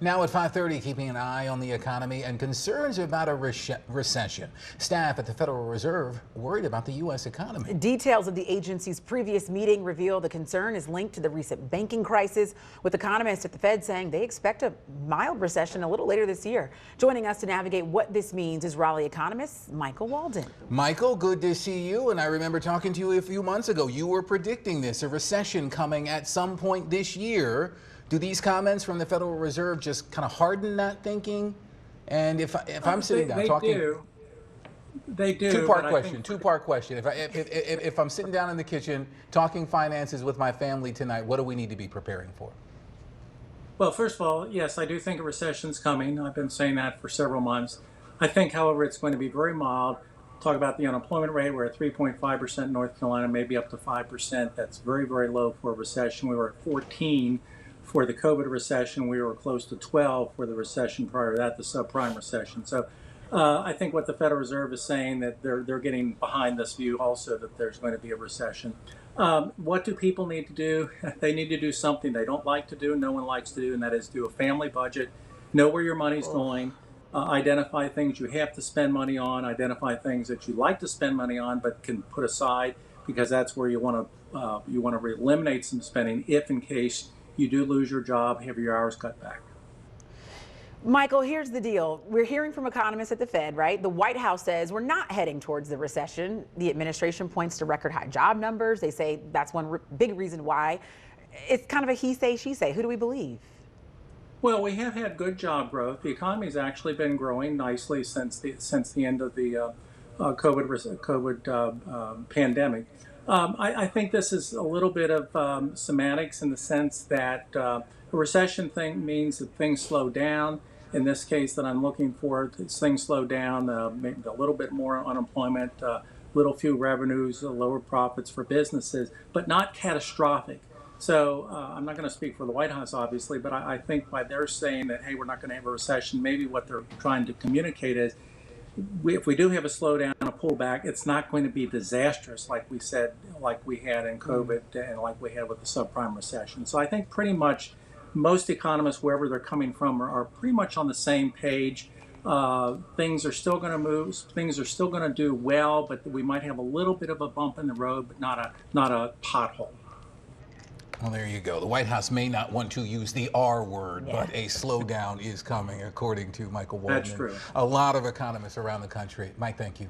Now at 5:30, keeping an eye on the economy and concerns about a recession. Staff at the Federal Reserve worried about the U.S. economy. Details of the agency's previous meeting reveal the concern is linked to the recent banking crisis, with economists at the Fed saying they expect a mild recession a little later this year. Joining us to navigate what this means is Raleigh economist Michael Walden. Michael, good to see you. And I remember talking to you a few months ago. You were predicting this, a recession coming at some point this year. Do these comments from the Federal Reserve just kind of harden that thinking? And if I'm sitting down talking, they do. Two-part question. If I'm sitting down in the kitchen talking finances with my family tonight, what do we need to be preparing for? Well, first of all, yes, I do think a recession's coming. I've been saying that for several months. I think, however, it's going to be very mild. Talk about the unemployment rate. We're at 3.5% in North Carolina, maybe up to 5%. That's very, very low for a recession. We were at 14 for the COVID recession. We were close to 12 for the recession prior to that, the subprime recession. So I think what the Federal Reserve is saying, that they're getting behind this view also that there's going to be a recession. What do people need to do? They need to do something they don't like to do, no one likes to do, and that is do a family budget, know where your money's going, identify things you have to spend money on, identify things that you like to spend money on but can put aside, because that's where you want to eliminate some spending if in case you do lose your job, have your hours cut back. Michael, here's the deal. We're hearing from economists at the Fed, right? The White House says we're not heading towards the recession. The administration points to record high job numbers. They say that's one big reason why. It's kind of a he say, she say. Who do we believe? Well, we have had good job growth. The economy has actually been growing nicely since the end of the COVID pandemic. I think this is a little bit of semantics in the sense that a recession thing means that things slow down. In this case that I'm looking for, things slow down, maybe a little bit more unemployment, little few revenues, lower profits for businesses, but not catastrophic. So I'm not going to speak for the White House, obviously, but I think by their saying that, hey, we're not going to have a recession, maybe what they're trying to communicate is, if we do have a slowdown, a pullback, it's not going to be disastrous like we said, like we had in COVID and like we had with the subprime recession. So I think pretty much most economists, wherever they're coming from, are pretty much on the same page. Things are still going to move. Things are still going to do well, but we might have a little bit of a bump in the road, but not a pothole. Well, there you go. The White House may not want to use the R word, but a slowdown is coming, according to Michael Walden. That's true. A lot of economists around the country. Mike, thank you.